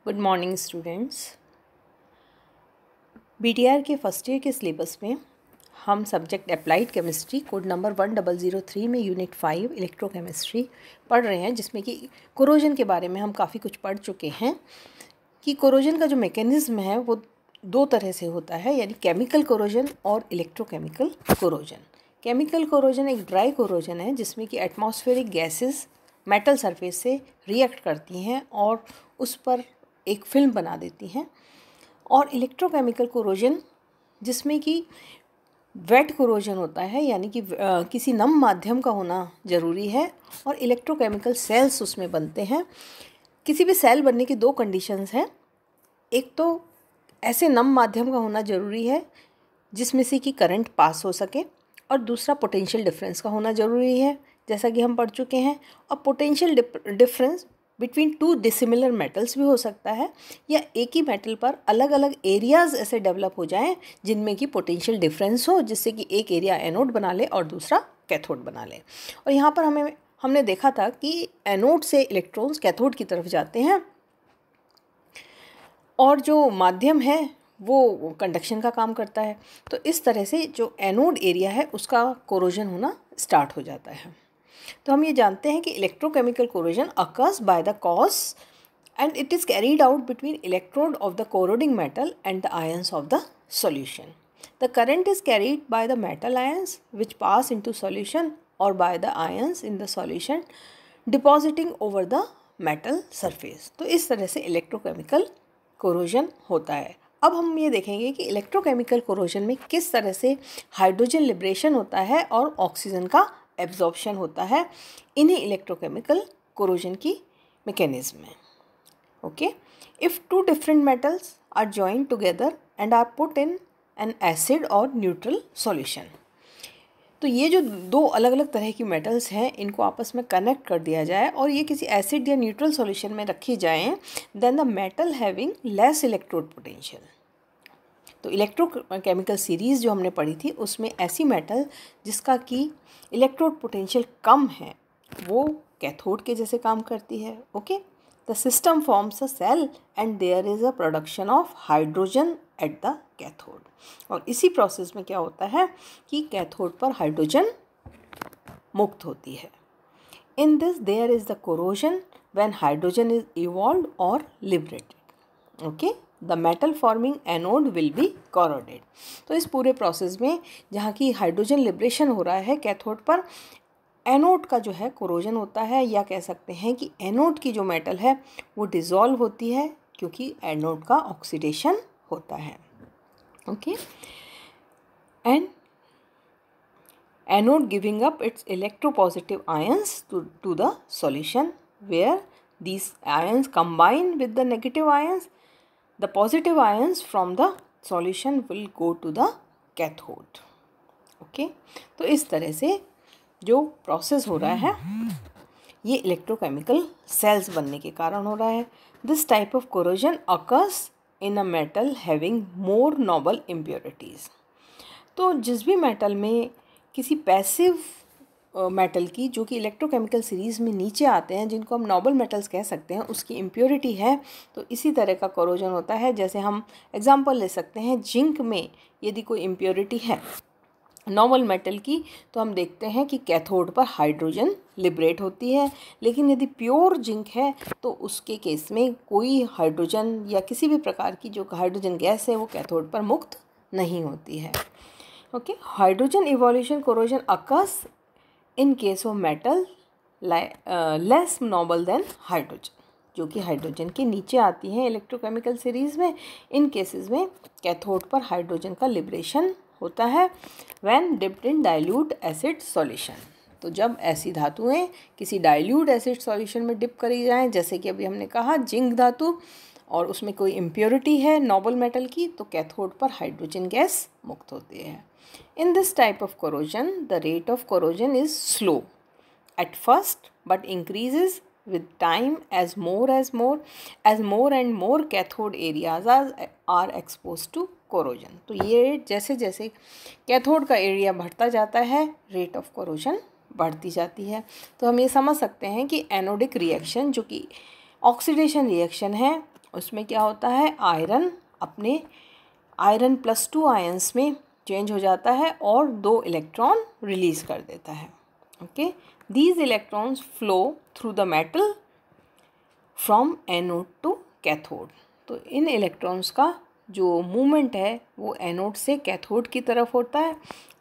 Good morning students. BTR के first year के syllabus में हम subject applied chemistry code number 1003 में यूनिट 5 इलेक्ट्रोकेमिस्ट्री पढ़ रहे हैं, जिसमें कि कोरोजन के बारे में हम काफ़ी कुछ पढ़ चुके हैं कि कोरोजन का जो मैकेनिज्म है वो दो तरह से होता है, यानी केमिकल कोरोजन और इलेक्ट्रोकेमिकल कोरोजन। केमिकल कोरोजन एक ड्राई कोरोजन है जिसमें कि एटमॉस्फेरिक गैसेस मेटल सरफेस से रिएक्ट करती हैं और उस पर एक फिल्म बना देती हैं। और इलेक्ट्रोकेमिकल कोरोजन जिसमें कि वेट कोरोजन होता है, यानी कि किसी नम माध्यम का होना ज़रूरी है और इलेक्ट्रोकेमिकल सेल्स उसमें बनते हैं। किसी भी सेल बनने की दो कंडीशंस हैं, एक तो ऐसे नम माध्यम का होना ज़रूरी है जिसमें से कि करंट पास हो सके, और दूसरा पोटेंशियल डिफरेंस का होना ज़रूरी है, जैसा कि हम पढ़ चुके हैं। और potential difference between two dissimilar metals भी हो सकता है, या एक ही मेटल पर अलग अलग एरियाज़ ऐसे डेवलप हो जाएं जिनमें कि पोटेंशियल डिफरेंस हो, जिससे कि एक एरिया एनोड बना ले और दूसरा कैथोड बना ले। और यहाँ पर हमने देखा था कि एनोड से इलेक्ट्रॉन्स कैथोड की तरफ जाते हैं और जो माध्यम है वो कंडक्शन का काम करता है। तो इस तरह से जो एनोड एरिया है उसका कोरोजन होना स्टार्ट हो जाता है। तो हम ये जानते हैं कि electrochemical corrosion occurs by the cause and it is carried out between electrode of the corroding metal and the ions of the solution. The current is carried by the metal ions which pass into solution और by the ions in the solution depositing over the metal surface. तो इस तरह से electrochemical corrosion होता है। अब हम ये देखेंगे कि इलेक्ट्रोकेमिकल कोरोजन में किस तरह से हाइड्रोजन लिबरेशन होता है और ऑक्सीजन का एब्जॉर्प्शन होता है इन्हीं इलेक्ट्रोकेमिकल कोरोजन की मैकेनिज्म में। Okay, if two different metals are joined together and are put in an acid और न्यूट्रल सॉल्यूशन, तो ये जो दो अलग अलग तरह की मेटल्स हैं इनको आपस में कनेक्ट कर दिया जाए और ये किसी एसिड या न्यूट्रल सॉल्यूशन में रखी जाएं, then the metal having less electrode potential. तो इलेक्ट्रोकेमिकल सीरीज़ जो हमने पढ़ी थी उसमें ऐसी मेटल जिसका कि इलेक्ट्रोड पोटेंशियल कम है वो कैथोड के जैसे काम करती है। Okay, the system forms a cell and there is a production of hydrogen at the cathode. और इसी प्रोसेस में क्या होता है कि कैथोड पर हाइड्रोजन मुक्त होती है। In this there is the corrosion when hydrogen is evolved और liberated. Okay, the metal forming anode will be corroded. तो इस पूरे प्रोसेस में जहाँ की हाइड्रोजन लिबरेशन हो रहा है कैथोड पर, एनोड का जो है कोरोजन होता है, या कह सकते हैं कि एनोड की जो मेटल है वो डिज़ोल्व होती है क्योंकि एनोड का ऑक्सीडेशन होता है। Okay, and anode giving up its electropositive ions to the solution where these ions combine with the negative ions. The positive ions from the solution will go to the cathode. Okay, तो इस तरह से जो process हो रहा है ये electrochemical cells बनने के कारण हो रहा है। This type of corrosion occurs in a metal having more noble impurities. तो जिस भी मेटल में किसी पैसिव मेटल की, जो कि इलेक्ट्रोकेमिकल सीरीज़ में नीचे आते हैं, जिनको हम नोबल मेटल्स कह सकते हैं, उसकी इम्प्योरिटी है, तो इसी तरह का कोरोजन होता है। जैसे हम एग्जांपल ले सकते हैं, जिंक में यदि कोई इम्प्योरिटी है नॉर्मल मेटल की, तो हम देखते हैं कि कैथोड पर हाइड्रोजन लिबरेट होती है, लेकिन यदि प्योर जिंक है तो उसके केस में कोई हाइड्रोजन या किसी भी प्रकार की जो हाइड्रोजन गैस है वो कैथोड पर मुक्त नहीं होती है। Okay, hydrogen evolution corrosion occurs in case of metal less noble than hydrogen, जो कि हाइड्रोजन के नीचे आती हैं इलेक्ट्रोकेमिकल सीरीज़ में। इन केसेस में कैथोड पर हाइड्रोजन का लिबरेशन होता है when dipped in dilute acid solution. तो जब ऐसी धातुएं किसी डाइल्यूट एसिड सॉल्यूशन में डिप करी जाएं, जैसे कि अभी हमने कहा जिंक धातु, और उसमें कोई इम्प्योरिटी है नोबल मेटल की, तो कैथोड पर हाइड्रोजन गैस मुक्त होती है। In this type of corrosion, the rate of corrosion is slow at first but increases with time as more and more cathode areas are exposed to corrosion. तो ये जैसे जैसे कैथोड का area बढ़ता जाता है रेट ऑफ कोरोजन बढ़ती जाती है। तो हम ये समझ सकते हैं कि एनोडिक रिएक्शन जो कि ऑक्सीडेशन रिएक्शन है उसमें क्या होता है, आयरन अपने आयरन +2 आयंस में चेंज हो जाता है और 2 इलेक्ट्रॉन रिलीज़ कर देता है। Okay, these electrons flow through the metal from anode to cathode. तो इन इलेक्ट्रॉन्स का जो मूवमेंट है वो एनोड से कैथोड की तरफ होता है,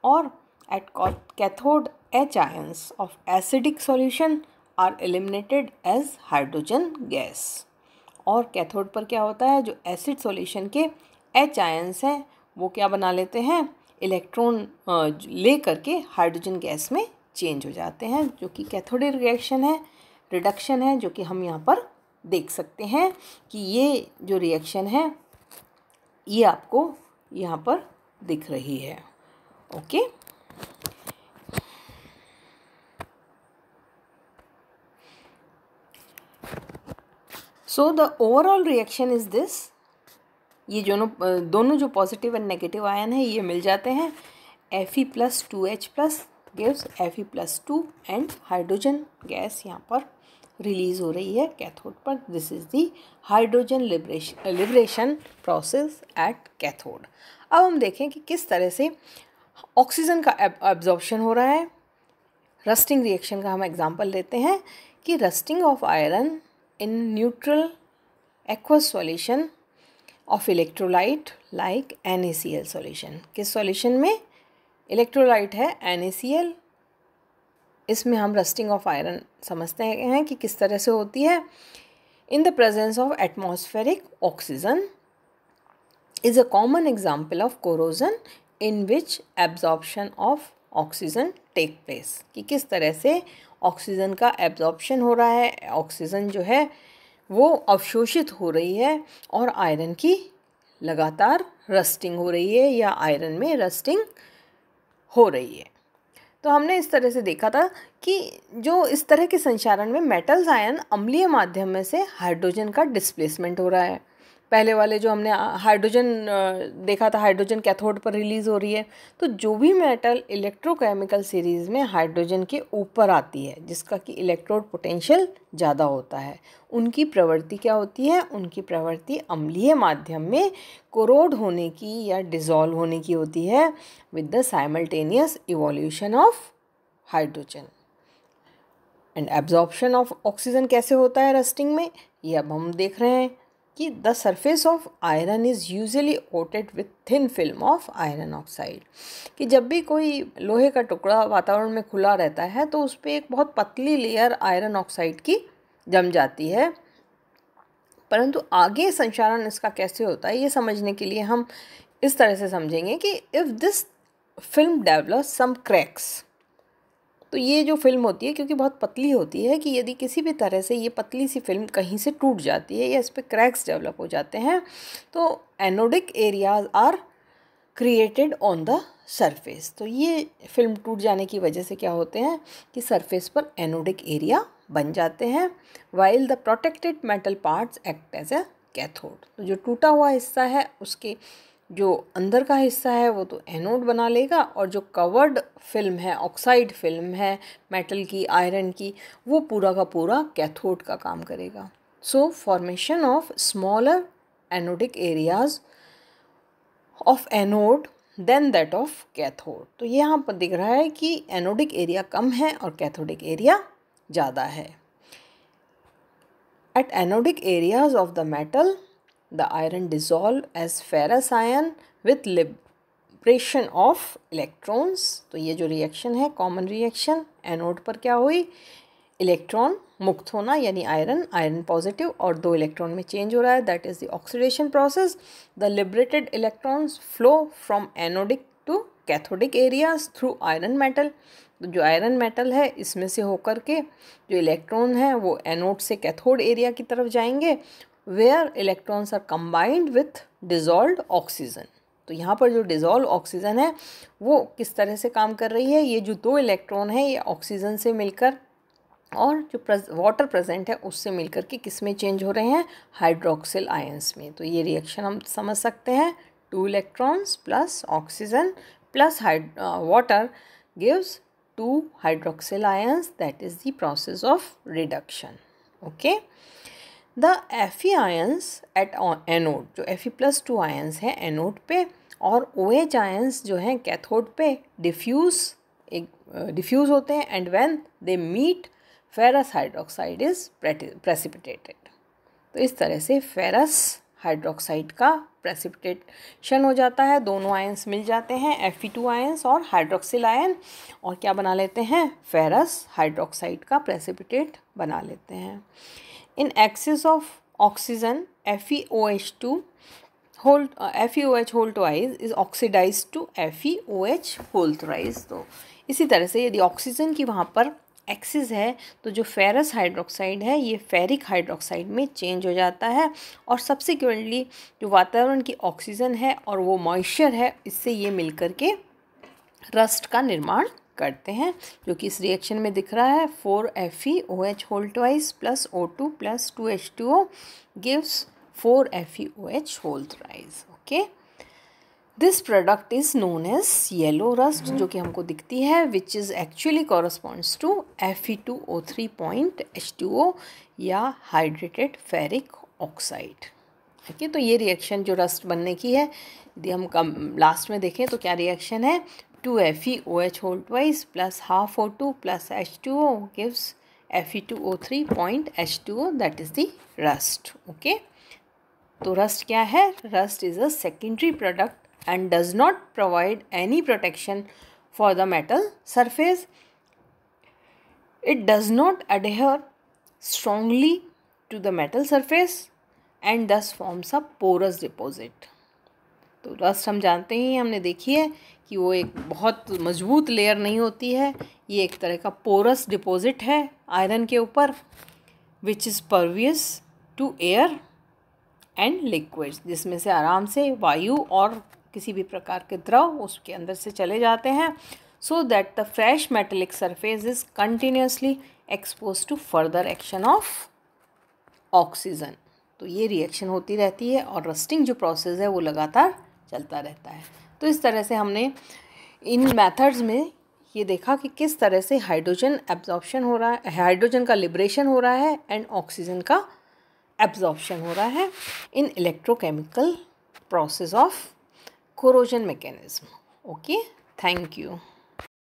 और at cathode H ions of acidic solution are eliminated as hydrogen gas. और कैथोड पर क्या होता है, जो एसिड सॉल्यूशन के H आयंस हैं वो क्या बना लेते हैं, इलेक्ट्रॉन ले करके हाइड्रोजन गैस में चेंज हो जाते हैं, जो कि कैथोडिक रिडक्शन है, जो कि हम यहाँ पर देख सकते हैं कि ये जो रिएक्शन है ये आपको यहाँ पर दिख रही है। Okay, so the overall reaction is this. ये दोनों जो पॉजिटिव एंड नेगेटिव आयन है ये मिल जाते हैं, Fe+2H+ gives Fe+2 and hydrogen gas यहाँ पर रिलीज़ हो रही है कैथोड पर। This is the hydrogen liberation process at cathode. अब हम देखें कि किस तरह से ऑक्सीजन का एब्जॉर्प्शन हो रहा है। रस्टिंग रिएक्शन का हम एग्जांपल लेते हैं कि rusting of iron in neutral aqueous solution of electrolyte like NaCl solution. किस सॉल्यूशन में इलेक्ट्रोलाइट है NaCl, इसमें हम रस्टिंग ऑफ आयरन समझते हैं कि किस तरह से होती है। In the presence of atmospheric oxygen is a common example of corrosion in which absorption of oxygen take place. कि किस तरह से ऑक्सीजन का एब्जॉर्प्शन हो रहा है, ऑक्सीजन जो है वो अवशोषित हो रही है और आयरन की लगातार रस्टिंग हो रही है या आयरन में रस्टिंग हो रही है। तो हमने इस तरह से देखा था कि जो इस तरह के संचारण में मेटल्स आयन अम्लीय माध्यम में से हाइड्रोजन का डिस्प्लेसमेंट हो रहा है। पहले वाले जो हमने हाइड्रोजन देखा था, हाइड्रोजन कैथोड पर रिलीज़ हो रही है। तो जो भी मेटल इलेक्ट्रोकेमिकल सीरीज़ में हाइड्रोजन के ऊपर आती है, जिसका कि इलेक्ट्रोड पोटेंशियल ज़्यादा होता है, उनकी प्रवृत्ति क्या होती है, उनकी प्रवृत्ति अम्लीय माध्यम में कोरोड होने की या डिज़ोल्व होने की होती है with the simultaneous evolution of hydrogen. And absorption of oxygen कैसे होता है रस्टिंग में, ये अब हम देख रहे हैं कि the surface of iron is usually coated with thin film of iron oxide. कि जब भी कोई लोहे का टुकड़ा वातावरण में खुला रहता है तो उस पर एक बहुत पतली लेयर आयरन ऑक्साइड की जम जाती है। परंतु आगे संचारण इसका कैसे होता है ये समझने के लिए हम इस तरह से समझेंगे कि if this film develops some cracks, तो ये जो फिल्म होती है क्योंकि बहुत पतली होती है, कि यदि किसी भी तरह से ये पतली सी फिल्म कहीं से टूट जाती है या इस पर क्रैक्स डेवलप हो जाते हैं तो anodic areas are created on the surface. तो ये फिल्म टूट जाने की वजह से क्या होते हैं कि सरफेस पर एनोडिक एरिया बन जाते हैं, while the protected metal parts act as a cathode. तो जो टूटा हुआ हिस्सा है उसके जो अंदर का हिस्सा है वो तो एनोड बना लेगा, और जो कवर्ड फिल्म है, ऑक्साइड फिल्म है मेटल की, आयरन की, वो पूरा का पूरा कैथोड का काम करेगा। So formation of smaller anodic areas of anode than that of cathode. तो ये यहाँ पर दिख रहा है कि एनोडिक एरिया कम है और कैथोडिक एरिया ज़्यादा है। At anodic areas of the metal the iron dissolve as ferrous ion with liberation of electrons। तो ये जो रिएक्शन है कॉमन रिएक्शन, एनोड पर क्या हुई, इलेक्ट्रॉन मुक्त होना यानी आयरन पॉजिटिव और 2 इलेक्ट्रॉन में चेंज हो रहा है, that is the oxidation process. The liberated electrons flow from anodic to cathodic areas through iron metal. तो जो आयरन मेटल है इसमें से होकर के जो इलेक्ट्रॉन हैं वो एनोड से कैथोड एरिया की तरफ जाएंगे, where electrons are combined with dissolved oxygen. तो यहाँ पर जो डिज़ोल्व ऑक्सीजन है वो किस तरह से काम कर रही है, ये जो 2 इलेक्ट्रॉन है ये ऑक्सीजन से मिलकर और जो वाटर प्रेजेंट है उससे मिलकर के किस में चेंज हो रहे हैं, हाइड्रोक्सिल आयंस में। तो ये रिएक्शन हम समझ सकते हैं, 2 electrons plus oxygen plus water gives 2 hydroxyl ions, that is the process of reduction. Okay, the Fe ions at anode, जो Fe+2 आयंस हैं एनोड पे और OH आयंस जो हैं कैथोड पे डिफ्यूज़ होते हैं and when they meet ferrous hydroxide is precipitated. तो इस तरह से फेरस हाइड्रोक्साइड का प्रेसिपिटेशन हो जाता है, दोनों आयंस मिल जाते हैं Fe2 आयंस और हाइड्रोक्सिल आयन, और क्या बना लेते हैं, फेरस हाइड्रोक्साइड का प्रेसिपिटेट बना लेते हैं। In excess of oxygen FeOH whole twice is oxidized to FeOH whole thrice। तो इसी तरह से यदि ऑक्सीजन की वहाँ पर एक्सिस है तो जो फेरस हाइड्रोक्साइड है ये फेरिक हाइड्रोक्साइड में चेंज हो जाता है, और सब्सिक्वेंटली जो वातावरण की ऑक्सीजन है और वो मॉइस्चर है, इससे ये मिलकर के रस्ट का निर्माण करते हैं, जो कि इस रिएक्शन में दिख रहा है। 4FeOH whole twice plus O2 plus 2H2O gives 4FeOH whole thrice। Okay, this product is known as yellow rust, जो कि हमको दिखती है, which is actually corresponds to Fe2O3.H2O या हाइड्रेटेड फेरिक ऑक्साइड। ओके, तो ये रिएक्शन जो रस्ट बनने की है, यदि हम लास्ट में देखें तो क्या रिएक्शन है, 2FeOH whole twice plus half O2 plus H2O gives Fe2O3.H2O, that is the rust। Okay, तो रस्ट क्या है, rust is a secondary product and does not provide any protection for the metal surface. It does not adhere strongly to the metal surface and thus forms a porous deposit। तो rust हम जानते ही, हमने देखी है कि वो एक बहुत मजबूत लेयर नहीं होती है, ये एक तरह का पोरस डिपॉजिट है आयरन के ऊपर, which is pervious to air and liquids, जिसमें से आराम से वायु और किसी भी प्रकार के द्रव उसके अंदर से चले जाते हैं, so that the fresh metallic surface is continuously expose to further action of oxygen. तो ये रिएक्शन होती रहती है और रस्टिंग जो प्रोसेस है वो लगातार चलता रहता है। तो इस तरह से हमने इन मेथड्स में ये देखा कि किस तरह से हाइड्रोजन एब्जॉर्प्शन हो रहा है, हाइड्रोजन का लिबरेशन हो रहा है एंड ऑक्सीजन का एब्जॉर्प्शन हो रहा है in electrochemical process of corrosion mechanism। Okay, thank you।